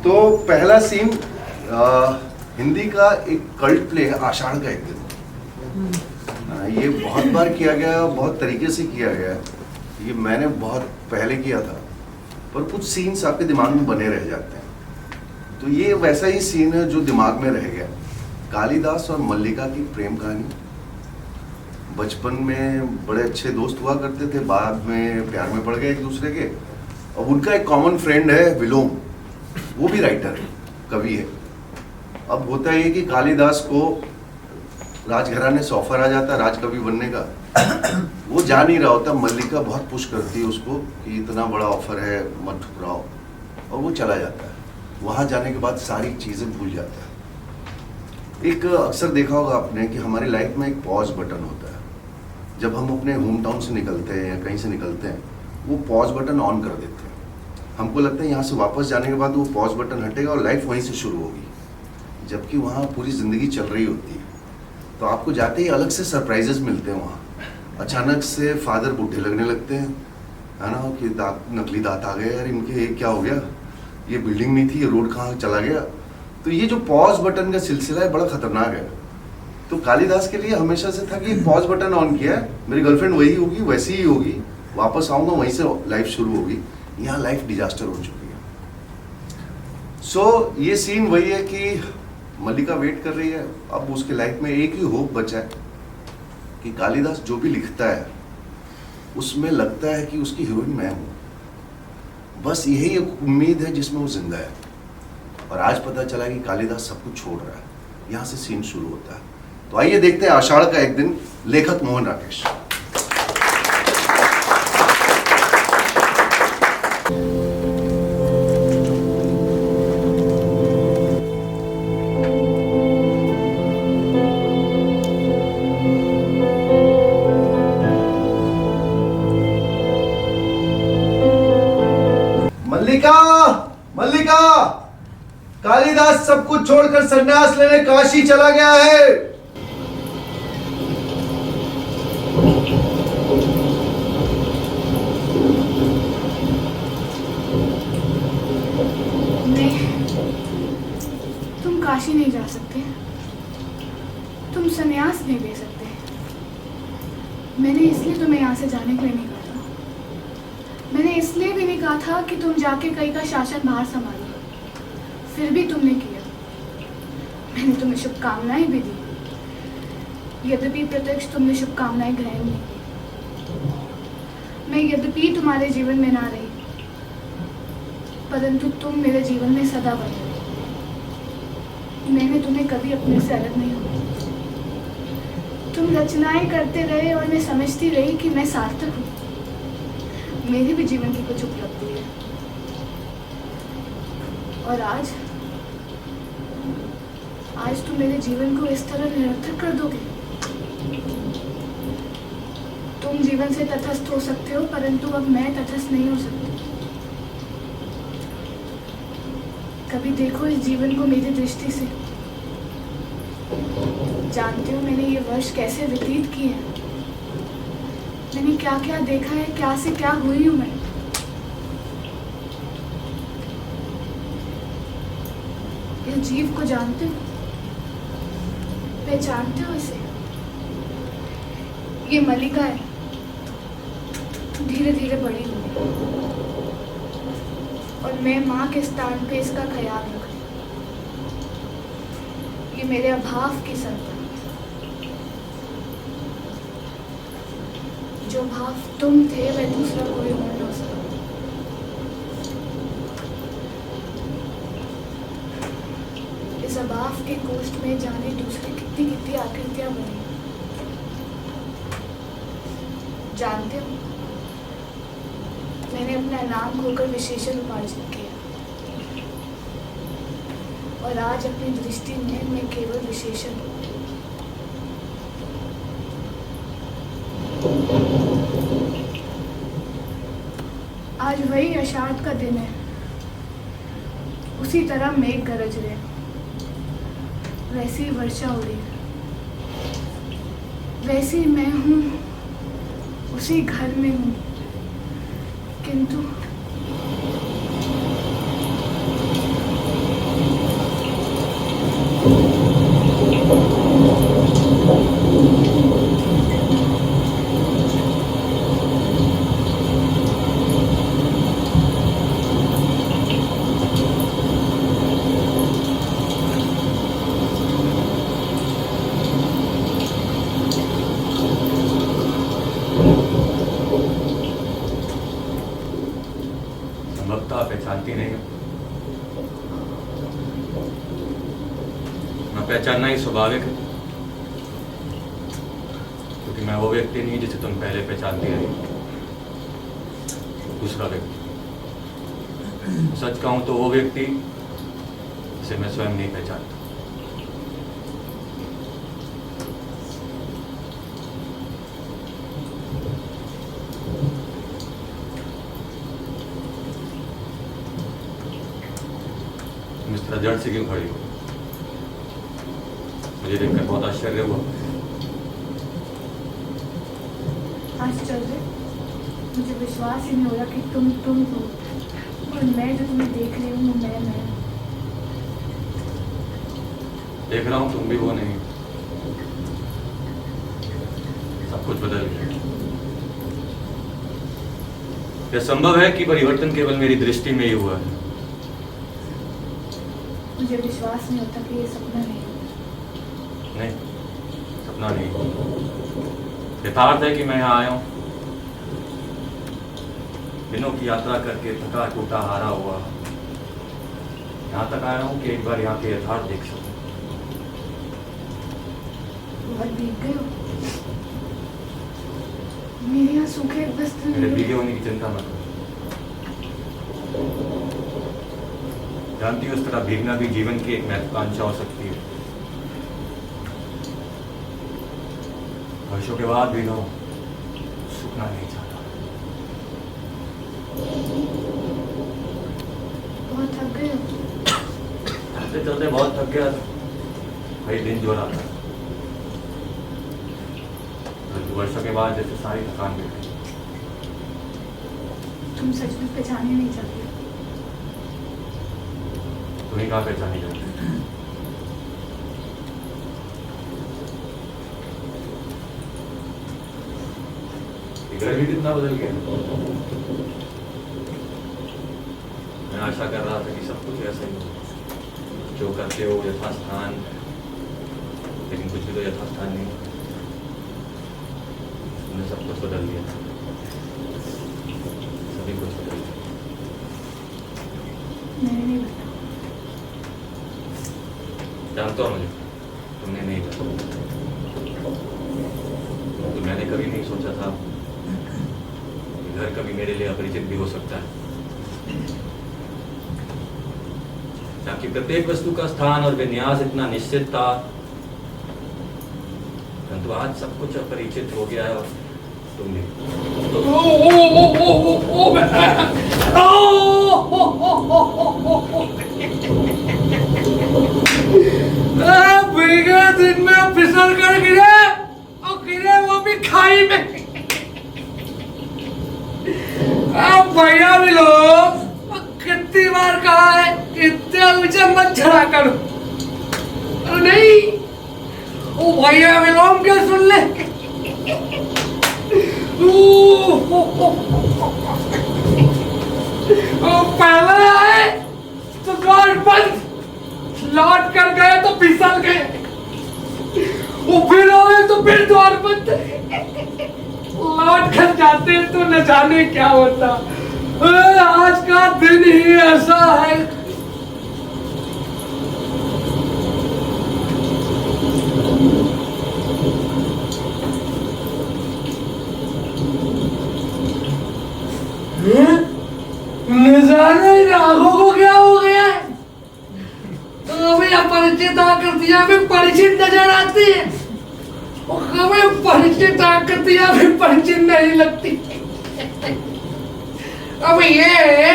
तो पहला सीन हिंदी का एक कल्ट प्ले है आषाढ़ का एक दिन। ये बहुत बार किया गया, बहुत तरीके से किया गया। ये मैंने बहुत पहले किया था, पर कुछ सीन्स आपके दिमाग में बने रह जाते हैं। तो ये वैसा ही सीन है जो दिमाग में रह गया। कालिदास और मल्लिका की प्रेम कहानी। बचपन में बड़े अच्छे दोस्त हुआ करते थे, बाद में प्यार में पड़ गए एक दूसरे के। अब उनका एक कॉमन फ्रेंड है विलोम, वो भी राइटर है, कवि है। अब होता है कि कालिदास को राजघराने से ऑफर आ जाता है राजकवि बनने का। वो जा नहीं रहा होता, मल्लिका बहुत पुश करती है उसको कि इतना बड़ा ऑफर है, मत ठुकराओ, और वो चला जाता है। वहां जाने के बाद सारी चीजें भूल जाता है। एक अक्सर देखा होगा आपने कि हमारी लाइफ में एक पॉज बटन होता है। जब हम अपने होम टाउन से निकलते हैं या कहीं से निकलते हैं, वो पॉज बटन ऑन कर देते हैं। हमको लगता है यहाँ से वापस जाने के बाद वो पॉज बटन हटेगा और लाइफ वहीं से शुरू होगी, जबकि वहाँ पूरी ज़िंदगी चल रही होती है। तो आपको जाते ही अलग से सरप्राइजेस मिलते हैं वहाँ। अचानक से फादर बूढ़े लगने लगते हैं, है ना, कि दांत, नकली दांत आ गए यार इनके, क्या हो गया, ये बिल्डिंग नहीं थी, ये रोड कहाँ चला गया। तो ये जो पॉज बटन का सिलसिला है बड़ा खतरनाक है। तो कालिदास के लिए हमेशा से था कि पॉज बटन ऑन किया है, मेरी गर्लफ्रेंड वही होगी, वैसी ही होगी, वापस आऊँगा वहीं से लाइफ शुरू होगी। यहाँ लाइफ डिजास्टर हो चुकी है। सो ये सीन वही है कि मल्लिका वेट कर रही है। अब उसके लाइफ में एक ही होप बचा है कि कालिदास जो भी लिखता है उसमें लगता है कि उसकी हीरोइन मैं हूँ। बस यही एक उम्मीद है जिसमें वो जिंदा है। और आज पता चला कि कालिदास सब कुछ छोड़ रहा है। यहाँ से सीन शुरू होता है। तो आइए देखते हैं आषाढ़ का एक दिन, लेखक मोहन राकेश। मल्लिका, मल्लिका, कालिदास सब कुछ छोड़कर संन्यास लेने काशी चला गया है। नहीं, तुम काशी नहीं जा सकते, तुम संन्यास नहीं ले सकते। मैंने इसलिए तुम्हें यहाँ से जाने के लिए नहीं कहा था। मैंने इसलिए भी नहीं कहा था कि तुम जाके कई का शासन बाहर संभालो, फिर भी तुमने किया। मैंने तुम्हें शुभकामनाएं भी दी, यद्यपि प्रत्यक्ष तुमने शुभकामनाएं ग्रहण नहीं की। मैं यद्यपि तुम्हारे जीवन में ना रही, परंतु तुम मेरे जीवन में सदा बने। मैंने तुम्हें कभी अपने से अलग नहीं होने दिया। तुम रचनाएं करते रहे और मैं समझती रही कि मैं सार्थक हूँ, मेरी भी जीवन की कुछ उपलब्धि है। और आज तुम मेरे जीवन को इस तरह निरर्थक कर दोगे। तुम जीवन से तटस्थ हो सकते हो, परंतु अब मैं तटस्थ नहीं हो सकती। कभी देखो इस जीवन को मेरी दृष्टि से। जानते हो मैंने ये वर्ष कैसे व्यतीत किए हैं। मैंने क्या क्या देखा है, क्या से क्या हुई हूं मैं। इस जीव को जानते हो, पहचानते हो इसे? ये मल्लिका है, धीरे धीरे बड़ी हुई, और मैं माँ के स्थान पे इसका ख्याल रख रही। ये मेरे अभाव की संतान, जो भाव तुम थे वह दूसरा कोई और न हो सकता। इस अभाव के कोष्ठ में जाने दूसरी कितनी कितनी आकृतियां बनी। जानते हो मैंने अपना नाम खोकर विशेषण उपार्जित किया, और आज अपनी दृष्टि में मैं केवल विशेषण हूँ। आज वही आषाढ़ का दिन है, उसी तरह मेघ गरज रहे, वैसी वर्षा हो रही है, वैसी मैं हूँ, उसी घर में हूँ, किंतु पहचानना ही स्वाभाविक है, क्योंकि मैं वो व्यक्ति नहीं जिसे तुम पहले पहचानती रही, दूसरा व्यक्ति। सच कहूं तो वो व्यक्ति जिसे मैं स्वयं नहीं पहचानता। तुम इस तरह जड़ से क्यों खड़ी हो? मुझे देखकर बहुत आश्चर्य हुआ। आश्चर्य? मुझे विश्वास ही नहीं हो रहा कि तुम हो और मैं जो तुम्हें देख रही हूँ वो मैं देख रहा हूं तुम भी वो नहीं। सब कुछ बदल गया। यह संभव है कि परिवर्तन केवल मेरी दृष्टि में ही हुआ है। मुझे विश्वास नहीं होता कि ये सपना नहीं है। नहीं, सपना नहीं। यथार्थ है कि मैं यहाँ आया हूँ, दिनों की यात्रा करके थका टूटा हारा हुआ यहाँ तक आया हूँ कि एक बार यहाँ के यथार्थ देख सकूं। बहुत भीग गए हो। मेरे यहाँ सूखे वस्त्र मेरे भीगे होने की चिंता मत करो। जानती हो, उस तरह भीगना भी जीवन की एक महत्वाकांक्षा हो सकती है। वर्षों के बाद भी लो सूखना नहीं चाहता। बहुत थक गए हो। चलते चलते बहुत थक गया था। भाई दिन जो रहा था, वर्षों के बाद जैसे सारी थकान मिट गई। तुम सचमुच पहचाने नहीं चाहते। तुम्हें कहाँ पहचानी जाती? घर भी कितना बदल गया। मैं आशा कर रहा था कि सब कुछ ऐसा ही हो, जो करते हो यथास्थान, लेकिन कुछ भी तो यथास्थान नहीं। तुमने सब कुछ बदल दिया, सभी कुछ बदल दिया। मैंने नहीं बताया। जानता हूँ मुझे, तुमने नहीं बताया। तो मैंने कभी नहीं सोचा था कि घर कभी मेरे लिए अपरिचित भी हो सकता है, ताकि प्रत्येक वस्तु का स्थान और विन्यास इतना निश्चित था, परंतु आज सब कुछ अपरिचित हो गया है। और तुम भी भीगे दिन में फिसल कर गिरे और गिरे वो भी खाई में। भैया भी लोग कितनी बार कहा है इतने ऊंचे मत चढ़ा करो। अरे नहीं, वो भैया भी लोग क्या सुन ले। पहले आए तो द्वार बंद, लौट कर गए तो फिसल गए, वो फिर आए तो फिर द्वार बंद, लौट कर जाते तो न जाने क्या होता। आज का दिन ही ऐसा है। न जाने आंखों को क्या हो गया है। कभी अपरिचित आकृतियां भी परिचित नजर आती है और कभी परिचित आकृतियां भी परिचित नहीं लगती। अब ये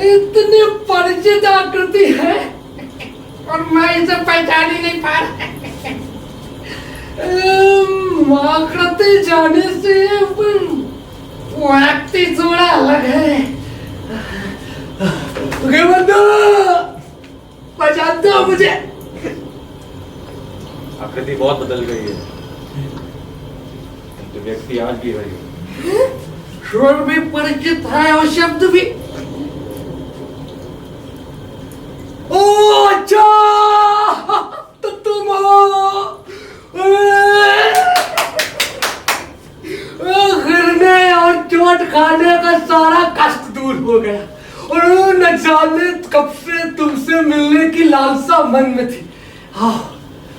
इतनी परिचित आकृति है और मैं इसे पहचान ही नहीं पा रहा। आकृति जाने से व्यक्ति थोड़ा अलग है। पहचानते हो मुझे? आकृति बहुत बदल गई है, किंतु व्यक्ति आज भी वही है। स्वर भी परिचित है और शब्द भी। ओ अच्छा, तो तुम हो। गिरने और चोट खाने का सारा कष्ट दूर हो गया और न जाने कब से तुमसे मिलने की लालसा मन में थी। हाँ,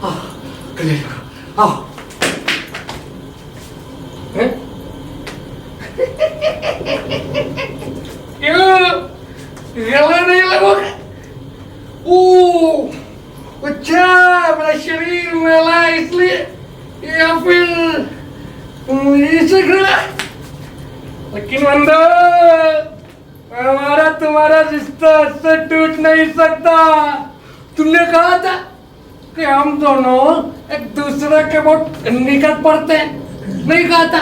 गले लगा, आओ। हैं? क्यों? गले नहीं लगोगे? ओह, अच्छा, मेरा शरीर मैला है इसलिए, या फिर मुझे से खड़ा? लेकिन बंदो, हमारा तुम्हारा रिश्ता से टूट नहीं सकता। तुमने कहा था कि हम दोनों एक दूसरे के बहुत निकट पड़ते हैं, नहीं कहा था?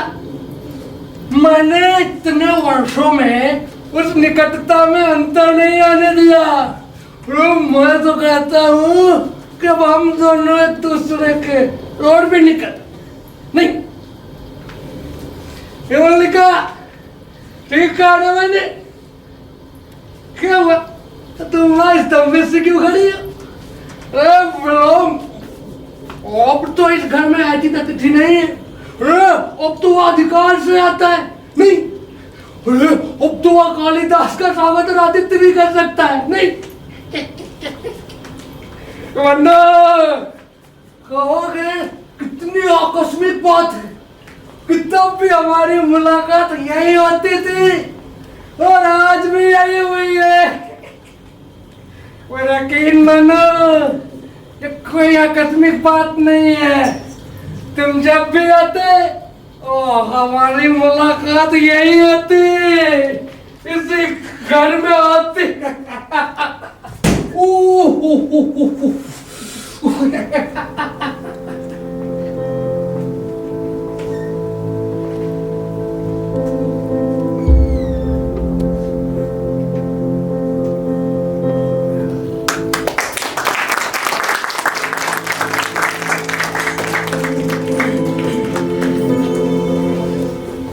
मैंने इतने वर्षों में उस निकटता में अंतर नहीं आने दिया। मैं तो कहता हूँ कि अब हम दोनों एक दूसरे के और भी निकट नहीं। केवल लिखा, ठीक कहा ना मैंने? क्या हुआ? तुम आज तंबे से क्यों खड़ी हो? अब तो इस घर में आती थी नहीं, अब तो अधिकार से आता है नहीं, अब तो कालिदास का स्वागत आदित्य भी कर सकता है नहीं। वरना कहोगे कितनी आकस्मिक बात है कि तब भी हमारी मुलाकात यही होती थी और आज भी यही हुई है। और यकीन मानो ये कोई आकस्मिक बात नहीं है। तुम जब भी आते हमारी मुलाकात यही होती, इसी घर में होती।